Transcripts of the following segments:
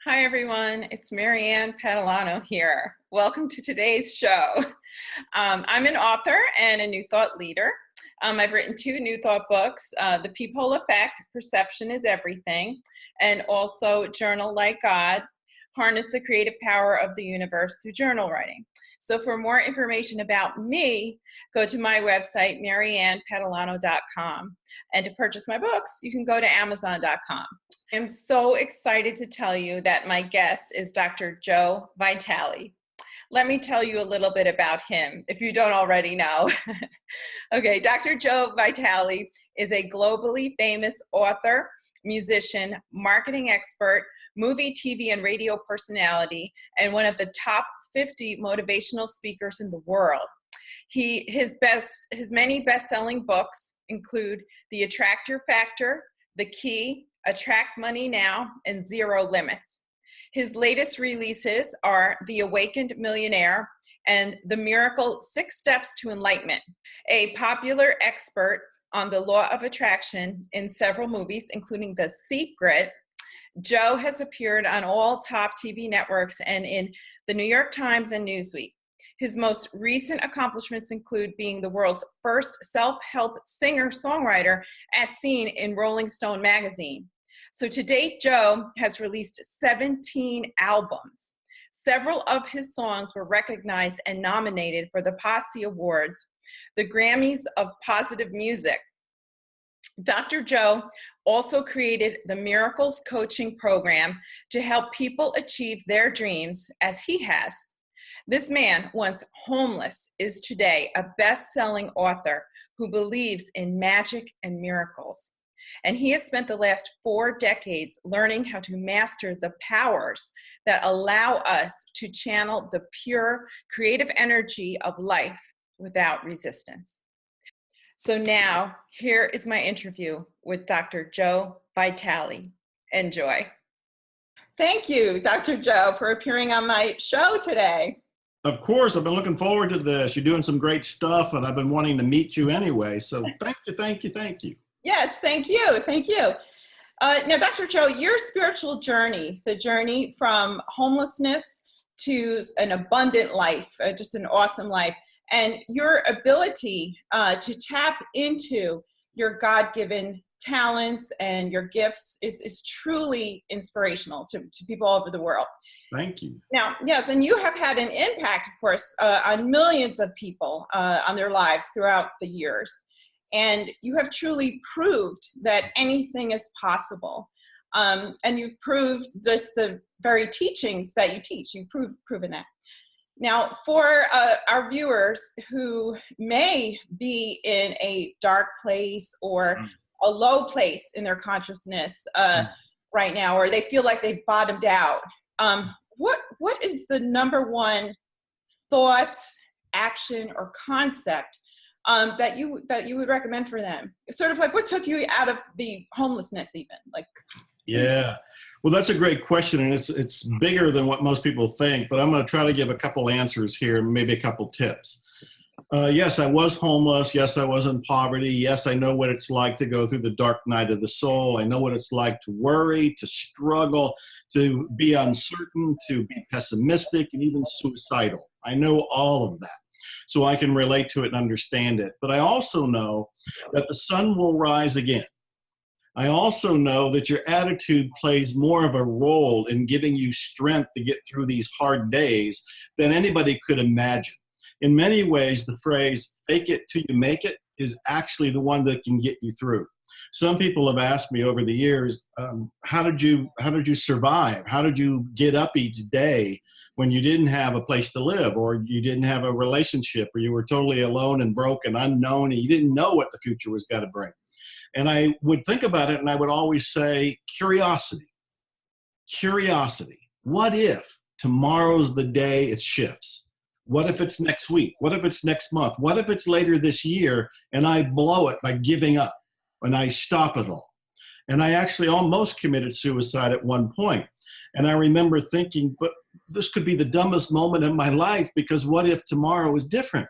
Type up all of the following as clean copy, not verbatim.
Hi, everyone. It's Maryann Patalano here. Welcome to today's show. I'm an author and a New Thought leader. I've written two New Thought books, The Peephole Effect, Perception is Everything, and also Journal Like God, Harness the Creative Power of the Universe through Journal Writing. So for more information about me, go to my website, MaryanPatalano.com. And to purchase my books, you can go to Amazon.com. I'm so excited to tell you that my guest is Dr. Joe Vitale. Let me tell you a little bit about him, if you don't already know. Okay, Dr. Joe Vitale is a globally famous author, musician, marketing expert, movie, TV, and radio personality, and one of the top 50 motivational speakers in the world. His many best-selling books include The Attractor Factor, The Key, Attract Money Now, and Zero Limits. His latest releases are The Awakened Millionaire and The Miracle 6 Steps to Enlightenment. A popular expert on the law of attraction in several movies, including The Secret, Joe has appeared on all top TV networks and in the New York Times and Newsweek. His most recent accomplishments include being the world's first self-help singer-songwriter as seen in Rolling Stone magazine. So to date, Joe has released 17 albums. Several of his songs were recognized and nominated for the Posse Awards, the Grammys of Positive Music. Dr. Joe also created the Miracles Coaching Program to help people achieve their dreams, as he has. This man, once homeless, is today a best-selling author who believes in magic and miracles. And he has spent the last 4 decades learning how to master the powers that allow us to channel the pure creative energy of life without resistance. So now, here is my interview with Dr. Joe Vitale. Enjoy. Thank you, Dr. Joe, for appearing on my show today. Of course, I've been looking forward to this. You're doing some great stuff, and I've been wanting to meet you anyway. So thank you. Yes, thank you. Now, Dr. Joe, your spiritual journey, the journey from homelessness to an abundant life, just an awesome life, and your ability to tap into your God-given talents and your gifts is truly inspirational to people all over the world. Thank you. Now, yes, and you have had an impact, of course, on millions of people on their lives throughout the years. And you have truly proved that anything is possible. And you've proved just the very teachings that you teach. You've proven that. Now, for our viewers who may be in a dark place or a low place in their consciousness right now, or they feel like they've bottomed out, what is the number one thought, action, or concept that you would recommend for them? Sort of like, what took you out of the homelessness even? Yeah, well, that's a great question, and it's bigger than what most people think, but I'm going to try to give a couple answers here, maybe a couple tips. Yes, I was homeless. Yes, I was in poverty. Yes, I know what it's like to go through the dark night of the soul. I know what it's like to worry, to struggle, to be uncertain, to be pessimistic, and even suicidal. I know all of that. So I can relate to it and understand it. But I also know that the sun will rise again. I also know that your attitude plays more of a role in giving you strength to get through these hard days than anybody could imagine. In many ways, the phrase, fake it till you make it, is actually the one that can get you through. Some people have asked me over the years, how did you survive? How did you get up each day when you didn't have a place to live, or you didn't have a relationship, or you were totally alone and broke and unknown, and you didn't know what the future was going to bring? And I would think about it, and I would always say, curiosity. Curiosity. What if tomorrow's the day it shifts? What if it's next week? What if it's next month? What if it's later this year and I blow it by giving up and I stop it all? And I actually almost committed suicide at one point. And I remember thinking, but this could be the dumbest moment in my life, because what if tomorrow is different?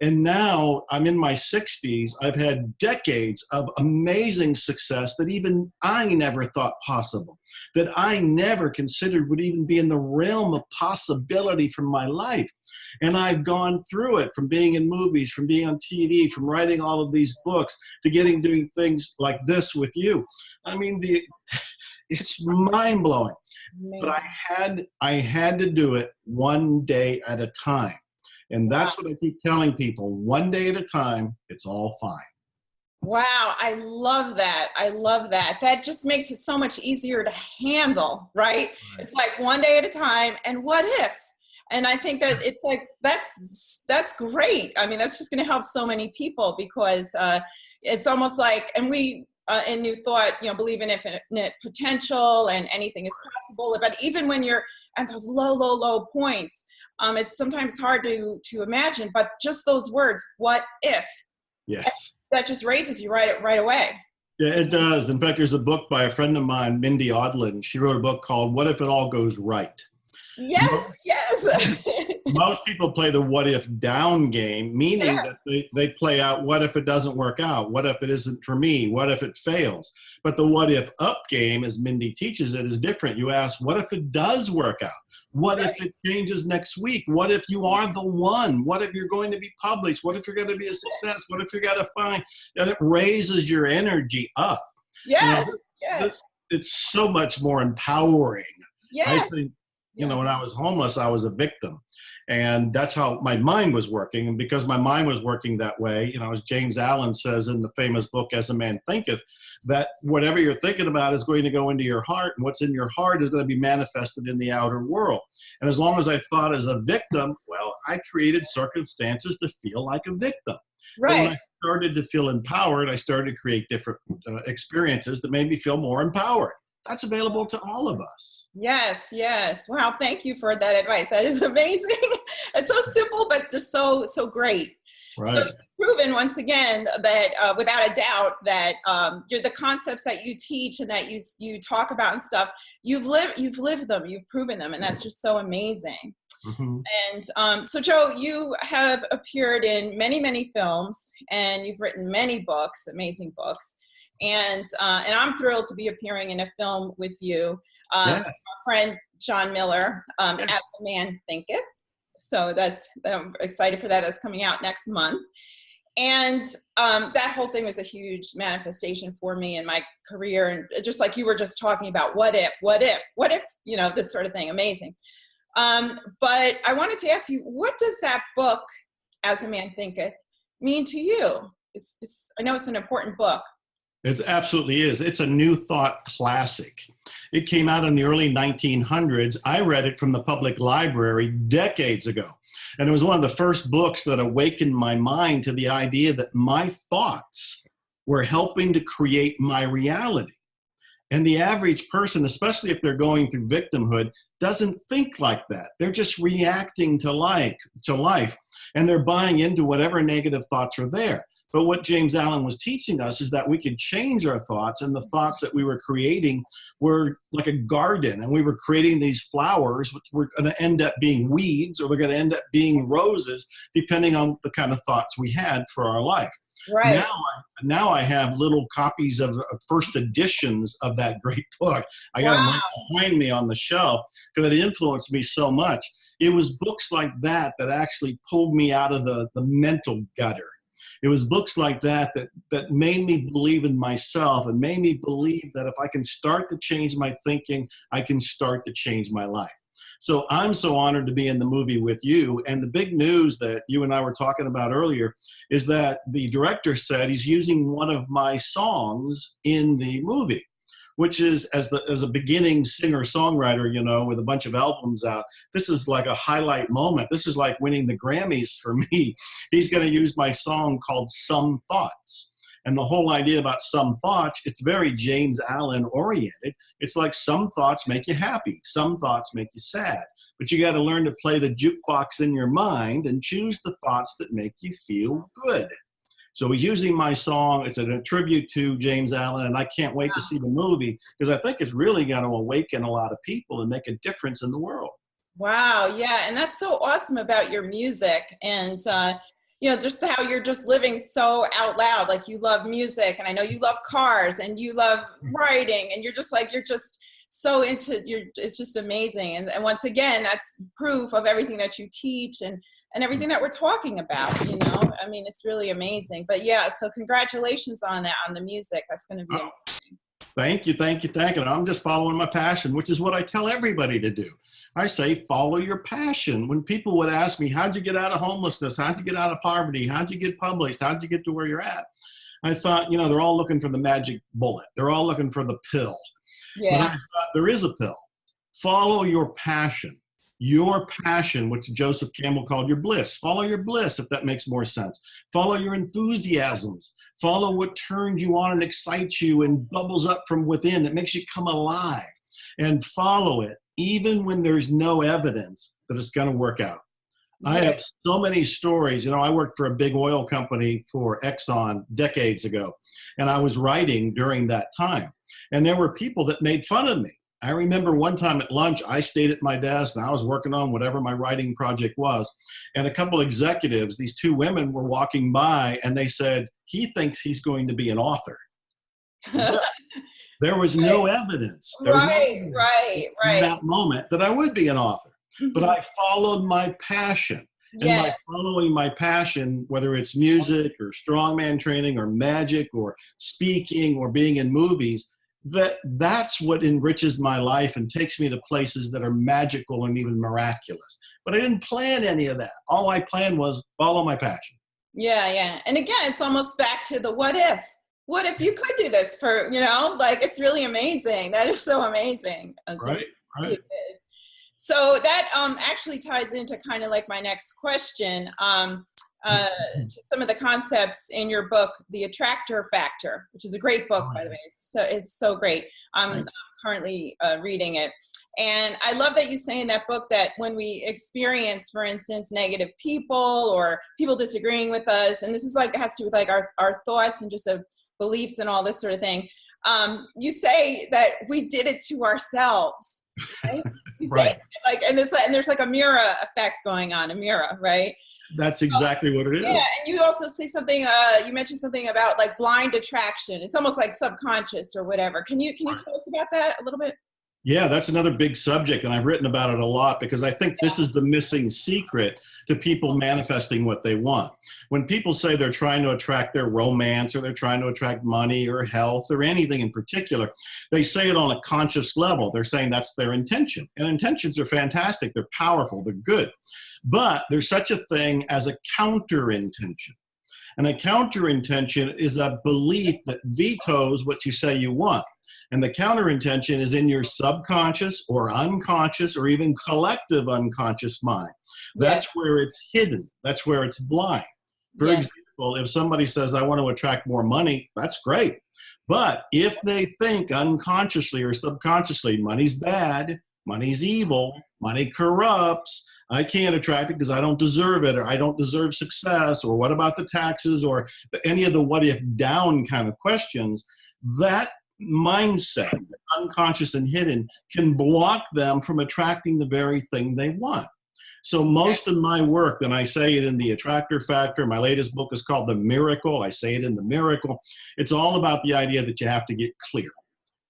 And now I'm in my 60s. I've had decades of amazing success that even I never thought possible, that I never considered would even be in the realm of possibility from my life. And I've gone through it, from being in movies, from being on TV, from writing all of these books, to doing things like this with you. I mean, it's mind-blowing. Amazing. But I had to do it one day at a time. And that's what I keep telling people. One day at a time, it's all fine. Wow, I love that. I love that. That just makes it so much easier to handle, right? It's like one day at a time, and what if? And I think that it's like, that's great. I mean, that's just going to help so many people, because it's almost like, and we in New Thought, believe in infinite potential and anything is possible. But even when you're at those low points, it's sometimes hard to imagine. But just those words, what if? Yes. That just raises you right away. Yeah, it does. In fact, there's a book by a friend of mine, Mindy Odlin. She wrote a book called What If It All Goes Right? Yes. Most people play the what if down game, meaning that they play out, what if it doesn't work out? What if it isn't for me? What if it fails? But the what if up game, as Mindy teaches it, is different. You ask, what if it does work out? What if it changes next week? What if you are the one? What if you're going to be published? What if you're going to be a success? What if you're going to find? And it raises your energy up. Yes. It's so much more empowering. Yes. I think, when I was homeless, I was a victim. And that's how my mind was working. And because my mind was working that way, as James Allen says in the famous book, As a Man Thinketh, that whatever you're thinking about is going to go into your heart. And what's in your heart is going to be manifested in the outer world. And as long as I thought as a victim, well, I created circumstances to feel like a victim. Right. When I started to feel empowered, I started to create different experiences that made me feel more empowered. That's available to all of us. Yes. Wow, thank you for that advice. That is amazing. It's so simple, but just so great. Right. So proven once again that without a doubt that you're the concepts that you teach and that you talk about and stuff, you've lived them, you've proven them, and that's just so amazing. Mm-hmm. And so Joe, you have appeared in many films, and you've written many books, amazing books. And I'm thrilled to be appearing in a film with you, our friend Jon Miller, As a Man Thinketh. So I'm excited for that. That's coming out next month. And that whole thing was a huge manifestation for me in my career. And just like you were just talking about, what if, this sort of thing, amazing. But I wanted to ask you, what does that book, As a Man Thinketh, mean to you? I know it's an important book. It absolutely is. It's a New Thought classic. It came out in the early 1900s. I read it from the public library decades ago. And it was one of the first books that awakened my mind to the idea that my thoughts were helping to create my reality. And the average person, especially if they're going through victimhood, doesn't think like that. They're just reacting to life, and they're buying into whatever negative thoughts are there. But what James Allen was teaching us is that we could change our thoughts, and the thoughts that we were creating were like a garden, and we were creating these flowers, which were going to end up being weeds, or they're going to end up being roses, depending on the kind of thoughts we had for our life. Right. Now I have little copies of first editions of that great book. I got them right behind me on the shelf because it influenced me so much. It was books like that actually pulled me out of the mental gutter. It was books like that made me believe in myself and made me believe that if I can start to change my thinking, I can start to change my life. So I'm so honored to be in the movie with you. And the big news that you and I were talking about earlier is that the director said he's using one of my songs in the movie, which is, as a beginning singer-songwriter, with a bunch of albums out, this is like a highlight moment. This is like winning the Grammys for me. He's going to use my song called Some Thoughts. And the whole idea about some thoughts, it's very James Allen oriented. It's like some thoughts make you happy. Some thoughts make you sad. But you got to learn to play the jukebox in your mind and choose the thoughts that make you feel good. So he's using my song. It's a tribute to James Allen, and I can't wait to see the movie because I think it's really going to awaken a lot of people and make a difference in the world. Wow, yeah, and that's so awesome about your music. And just how you're just living so out loud. Like you love music, and I know you love cars, and you love writing, and you're just so into it's just amazing. And once again, that's proof of everything that you teach and everything that we're talking about, I mean, it's really amazing. But yeah, so congratulations on that, on the music. That's going to be amazing. Thank you. And I'm just following my passion, which is what I tell everybody to do. I say, follow your passion. When people would ask me, how'd you get out of homelessness? How'd you get out of poverty? How'd you get published? How'd you get to where you're at? I thought, they're all looking for the magic bullet. They're all looking for the pill. Yeah. But I thought there is a pill. Follow your passion. Your passion, which Joseph Campbell called your bliss. Follow your bliss, if that makes more sense. Follow your enthusiasms. Follow what turns you on and excites you and bubbles up from within that makes you come alive. And follow it, even when there's no evidence that it's going to work out. I have so many stories. I worked for a big oil company for Exxon decades ago, and I was writing during that time. And there were people that made fun of me. I remember one time at lunch, I stayed at my desk and I was working on whatever my writing project was. And a couple executives, these two women, were walking by and they said, he thinks he's going to be an author. There was no evidence. There was no evidence in that moment that I would be an author. But I followed my passion. And by following my passion, whether it's music or strongman training or magic or speaking or being in movies, that's what enriches my life and takes me to places that are magical and even miraculous. But I didn't plan any of that. All I planned was follow my passion. Yeah. And again, it's almost back to the what if. What if you could do this for, it's really amazing. That is so amazing. Right. It is. So that actually ties into kind of like my next question. To some of the concepts in your book, The Attractor Factor, which is a great book, by the way. It's so great. I'm currently reading it. And I love that you say in that book that when we experience, for instance, negative people or people disagreeing with us, and this is has to do with our thoughts and just the beliefs and all this sort of thing, you say that we did it to ourselves, right? Right. And there's like a mirror effect going on, a mirror, right? That's exactly what it is. Yeah, and you also say something, you mentioned something about like blind attraction. It's almost like subconscious or whatever. Can you tell us about that a little bit? Yeah, that's another big subject, and I've written about it a lot because I think this is the missing secret to people manifesting what they want. When people say they're trying to attract their romance or they're trying to attract money or health or anything in particular, they say it on a conscious level. They're saying that's their intention, and intentions are fantastic. They're powerful. They're good. But there's such a thing as a counter-intention. And a counter-intention is a belief that vetoes what you say you want. And the counter-intention is in your subconscious or unconscious or even collective unconscious mind. That's where it's hidden. That's where it's blind. For example, if somebody says, I want to attract more money, that's great. But if they think unconsciously or subconsciously, money's bad, money's evil, money corrupts, I can't attract it because I don't deserve it, or I don't deserve success, or what about the taxes, or any of the what if down kind of questions, that mindset, unconscious and hidden, can block them from attracting the very thing they want. So most of my work, and I say it in The Attractor Factor, my latest book is called The Miracle. I say it in The Miracle. It's all about the idea that you have to get clear.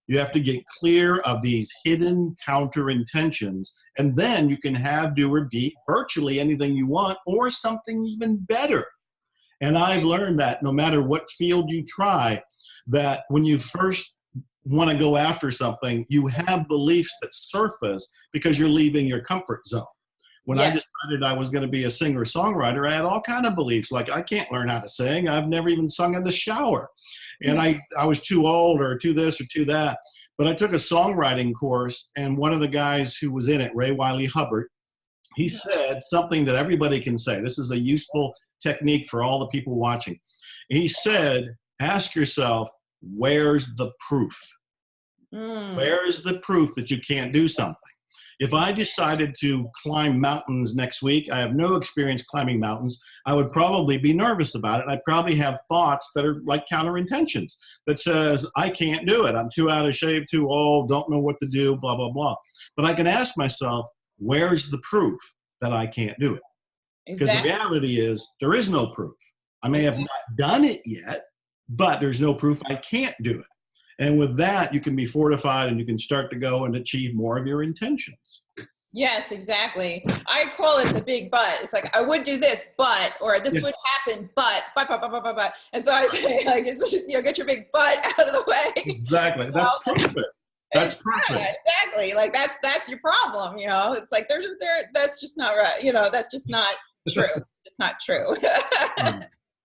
You have to get clear of these hidden counter intentions, and then you can have, do, or be virtually anything you want, or something even better. And I've learned that no matter what field you try, that when you first want to go after something, you have beliefs that surface because you're leaving your comfort zone. When I decided I was going to be a singer-songwriter, I had all kinds of beliefs, like I can't learn how to sing. I've never even sung in the shower. And I was too old or too this or too that. But I took a songwriting course, and one of the guys who was in it, Ray Wiley Hubbard, he said something that everybody can say. This is a useful technique for all the people watching. He said, ask yourself, where's the proof? Where's the proof that you can't do something? If I decided to climb mountains next week, I have no experience climbing mountains, I would probably be nervous about it. I'd probably have thoughts that are like counterintentions that says, I can't do it. I'm too out of shape, too old, don't know what to do, blah, blah, blah. But I can ask myself, where's the proof that I can't do it? Because the Exactly. reality is there is no proof. I may have not done it yet, but there's no proof I can't do it. And with that, you can be fortified and you can start to go and achieve more of your intentions. Yes, exactly. I call it the big but. It's like, I would do this, but, or this Yes. would happen, but. And so I say, like, it's just, get your big butt out of the way. Exactly. That's perfect. That's perfect. Yeah, exactly. Like that's your problem. It's like, that's just not right. That's just not true. It's not true.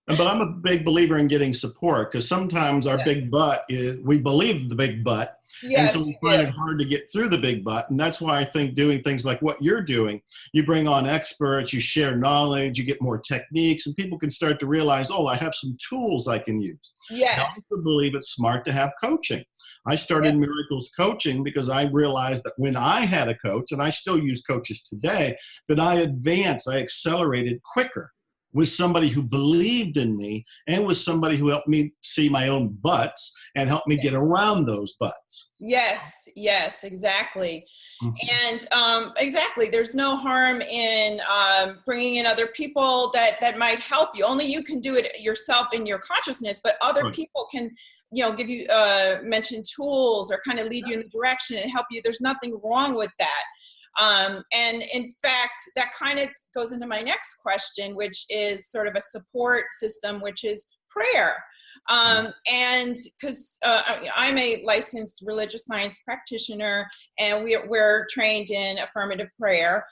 But I'm a big believer in getting support, because sometimes our big butt is, we believe the big butt. Yes, and so we find it hard to get through the big butt. And that's why I think doing things like what you're doing, you bring on experts, you share knowledge, you get more techniques, and people can start to realize, oh, I have some tools I can use. yes. I also believe it's smart to have coaching. I started Miracles Coaching because I realized that when I had a coach, and I still use coaches today, that I advanced, I accelerated quicker with somebody who believed in me and with somebody who helped me see my own butts and helped me get around those butts. Yes, exactly. Mm-hmm. And exactly, there's no harm in bringing in other people that might help you. Only you can do it yourself in your consciousness, but other people can, give you, mention tools or kind of lead you in the direction and help you. There's nothing wrong with that. And in fact, that kind of goes into my next question, which is sort of a support system, which is prayer. And because I'm a licensed religious science practitioner, and we're trained in affirmative prayer.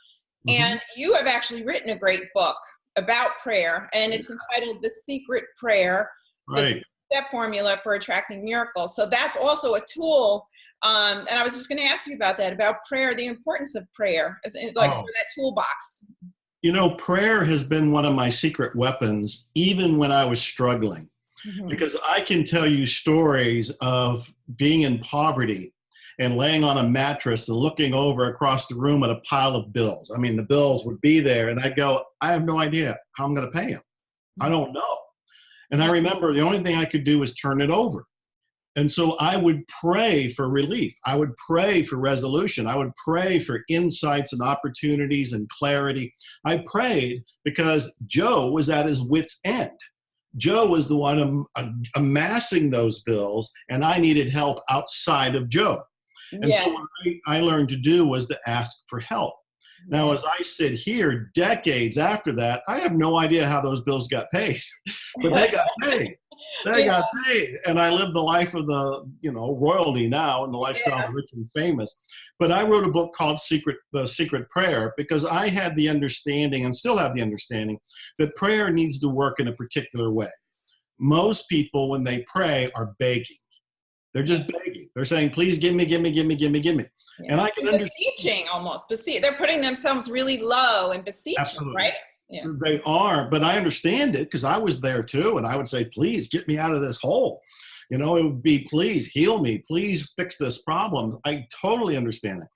Mm-hmm. And you have actually written a great book about prayer, and it's entitled The Secret Prayer. Right. Step formula for attracting miracles. So that's also a tool. And I was just going to ask you about that, about prayer, the importance of prayer, for that toolbox. Prayer has been one of my secret weapons, even when I was struggling, because I can tell you stories of being in poverty and laying on a mattress and looking over across the room at a pile of bills. I mean, the bills would be there, and I'd go, I have no idea how I'm going to pay them. I don't know. And I remember the only thing I could do was turn it over. And so I would pray for relief. I would pray for resolution. I would pray for insights and opportunities and clarity. I prayed because Joe was at his wit's end. Joe was the one amassing those bills, and I needed help outside of Joe. And so what I learned to do was to ask for help. Now, as I sit here decades after that, I have no idea how those bills got paid, but they got paid. They got paid. And I live the life of the, royalty now and the lifestyle of rich and famous. But I wrote a book called The Secret Prayer, because I had the understanding, and still have the understanding, that prayer needs to work in a particular way. Most people, when they pray, are begging. They're just begging. They're saying, please give me, give me, give me, give me, give me. Yeah. And I can understand. Beseeching almost. They're putting themselves really low and beseeching, absolutely. Right? Yeah. They are, but I understand it because I was there too. And I would say, please get me out of this hole. It would be, please heal me. Please fix this problem. I totally understand it.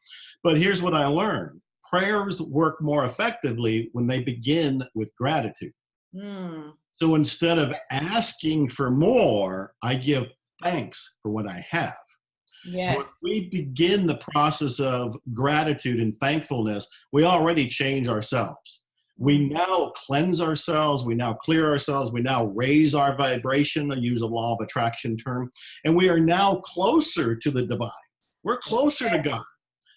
But here's what I learned. Prayers work more effectively when they begin with gratitude. So instead of asking for more, I give thanks for what I have. Yes. When we begin the process of gratitude and thankfulness, we already change ourselves. We now cleanse ourselves. We now clear ourselves. We now raise our vibration, I use a law of attraction term, and we are now closer to the divine. We're closer to God.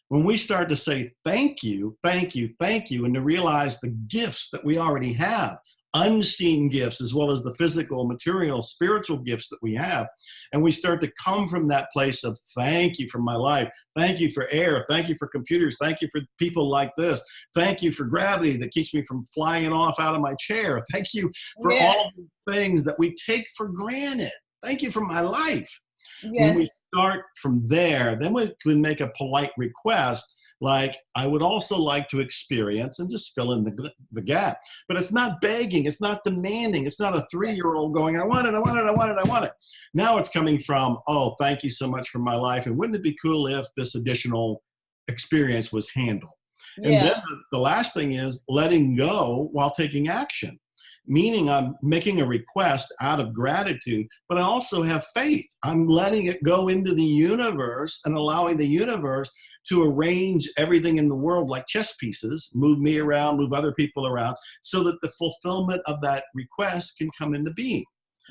When we start to say thank you, thank you, thank you, and to realize the gifts that we already have, unseen gifts, as well as the physical, material, spiritual gifts that we have. And we start to come from that place of thank you for my life. Thank you for air. Thank you for computers. Thank you for people like this. Thank you for gravity that keeps me from flying off out of my chair. Thank you for all the things that we take for granted. Thank you for my life. When we start from there, then we can make a polite request. Like, I would also like to experience, and just fill in the gap. But it's not begging. It's not demanding. It's not a 3-year-old going, I want it, I want it, I want it, I want it. Now it's coming from, oh, thank you so much for my life. And wouldn't it be cool if this additional experience was handled? And then the last thing is letting go while taking action. meaning I'm making a request out of gratitude, but I also have faith. I'm letting it go into the universe and allowing the universe to arrange everything in the world like chess pieces, move me around, move other people around, so that the fulfillment of that request can come into being.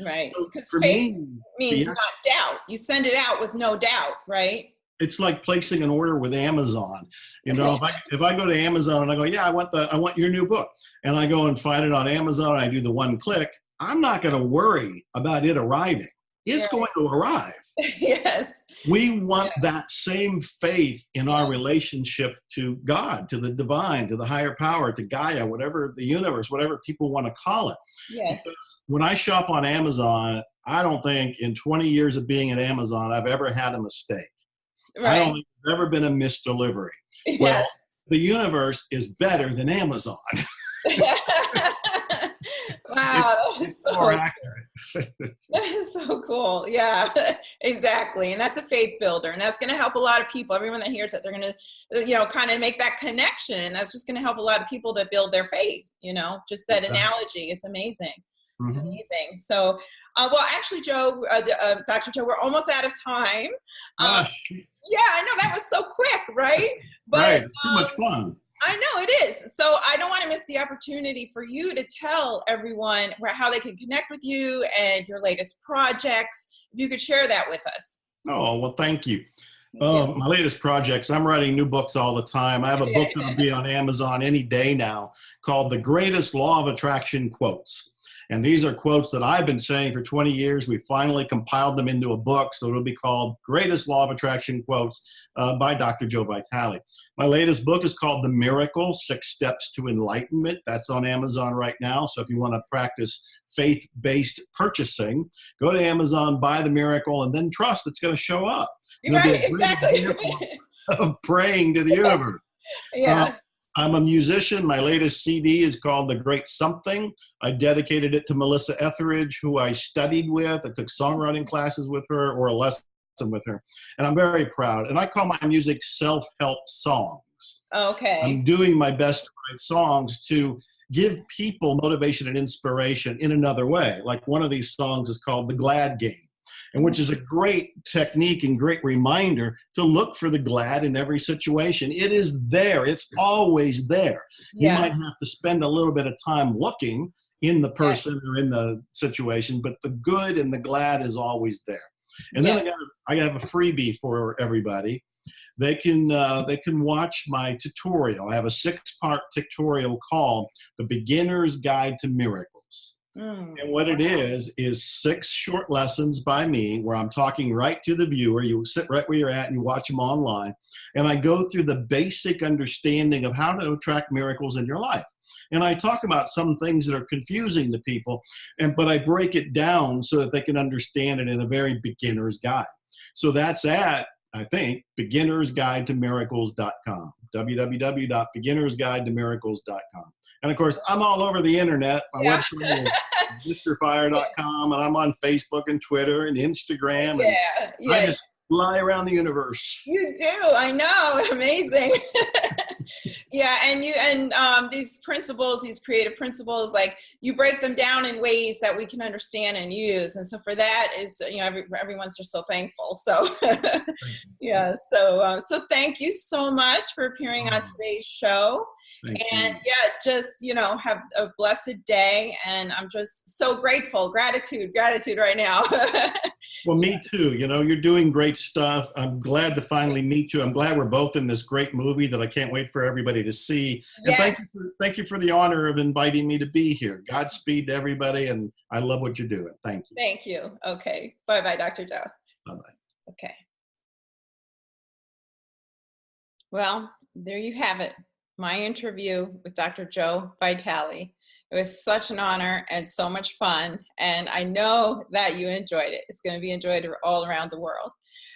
Right. So Because for faith me, means yes, not doubt. You send it out with no doubt, right? it's like placing an order with Amazon. You know, if I go to Amazon and I go, yeah, I want your new book, and I go and find it on Amazon and I do the one click, I'm not going to worry about it arriving. It's going to arrive. Yes. We want that same faith in our relationship to God, to the divine, to the higher power, to Gaia, whatever the universe, whatever people want to call it. Yes. Because when I shop on Amazon, I don't think in 20 years of being at Amazon, I've ever had a mistake. I don't think there's ever been a misdelivery. Yes. Well, the universe is better than Amazon. Wow, it's more accurate. that is so cool. Yeah, exactly. And that's a faith builder. And that's going to help a lot of people. Everyone that hears it, they're going to, kind of make that connection. And that's just going to help a lot of people to build their faith, just that analogy. It's amazing. It's amazing. So, well, actually, Joe, Dr. Joe, we're almost out of time. Gosh. Yeah, I know that was so quick, right? But, right, it's too much fun. I know it is. So I don't want to miss the opportunity for you to tell everyone how they can connect with you and your latest projects. If you could share that with us. Oh, well, thank you. My latest projects, I'm writing new books all the time. I have a book that will be on Amazon any day now called The Greatest Law of Attraction Quotes. And these are quotes that I've been saying for 20 years. We finally compiled them into a book, so it'll be called Greatest Law of Attraction Quotes by Dr. Joe Vitale. My latest book is called The Miracle, 6 Steps to Enlightenment. That's on Amazon right now. So if you want to practice faith-based purchasing, go to Amazon, buy The Miracle, and then trust it's going to show up. Right, exactly. Of praying to the universe. Yeah. I'm a musician. My latest CD is called The Great Something. I dedicated it to Melissa Etheridge, who I studied with. I took songwriting classes with her, or a lesson with her. And I'm very proud. And I call my music self-help songs. Okay. I'm doing my best to write songs to give people motivation and inspiration in another way. Like one of these songs is called The Glad Game, and which is a great technique and great reminder to look for the glad in every situation. It is there. It's always there. Yes. You might have to spend a little bit of time looking in the person or in the situation, but the good and the glad is always there. And then I have a freebie for everybody. They can watch my tutorial. I have a 6-part tutorial called The Beginner's Guide to Miracles. And what it is 6 short lessons by me where I'm talking right to the viewer. You sit right where you're at and you watch them online. And I go through the basic understanding of how to attract miracles in your life. And I talk about some things that are confusing to people, but I break it down so that they can understand it in a very beginner's guide. So that's at, I think, beginnersguidetomiracles.com, www.beginnersguidetomiracles.com. And of course, I'm all over the internet. My website is MrFire.com, and I'm on Facebook and Twitter and Instagram. And I just fly around the universe. You do. I know. Amazing. And these principles, these creative principles, like you break them down in ways that we can understand and use. And so for that is, everyone's just so thankful. So so thank you so much for appearing on today's show. And have a blessed day. And I'm just so grateful. Gratitude right now. Well, me too. You're doing great stuff. I'm glad to finally meet you. I'm glad we're both in this great movie that I can't wait for everybody to see. And thank you for the honor of inviting me to be here. Godspeed to everybody. And I love what you're doing. Thank you. Thank you. Okay. Bye-bye, Dr. Joe. Bye-bye. Okay. Well, there you have it. My interview with Dr. Joe Vitale. It was such an honor and so much fun. And I know that you enjoyed it. It's going to be enjoyed all around the world.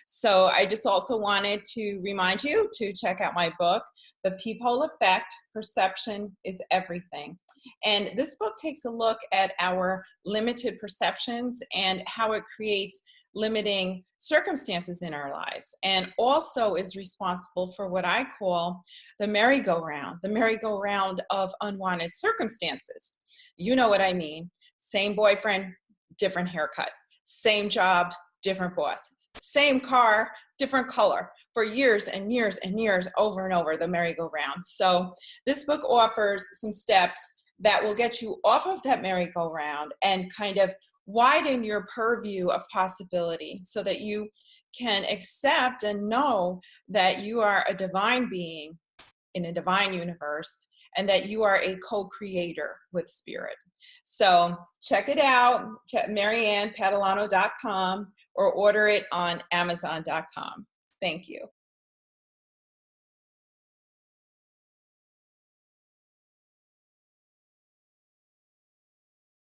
So I just also wanted to remind you to check out my book, The Peephole Effect, Perception is Everything. And this book takes a look at our limited perceptions and how it creates limiting circumstances in our lives, and also is responsible for what I call the merry-go-round of unwanted circumstances. You know what I mean. Same boyfriend, different haircut. Same job, different boss. Same car, different color. For years and years and years, over and over, the merry-go-round. So this book offers some steps that will get you off of that merry-go-round and kind of widen your purview of possibility so that you can accept and know that you are a divine being in a divine universe and that you are a co-creator with spirit. So check it out, MaryannPatalano.com, or order it on Amazon.com. Thank you.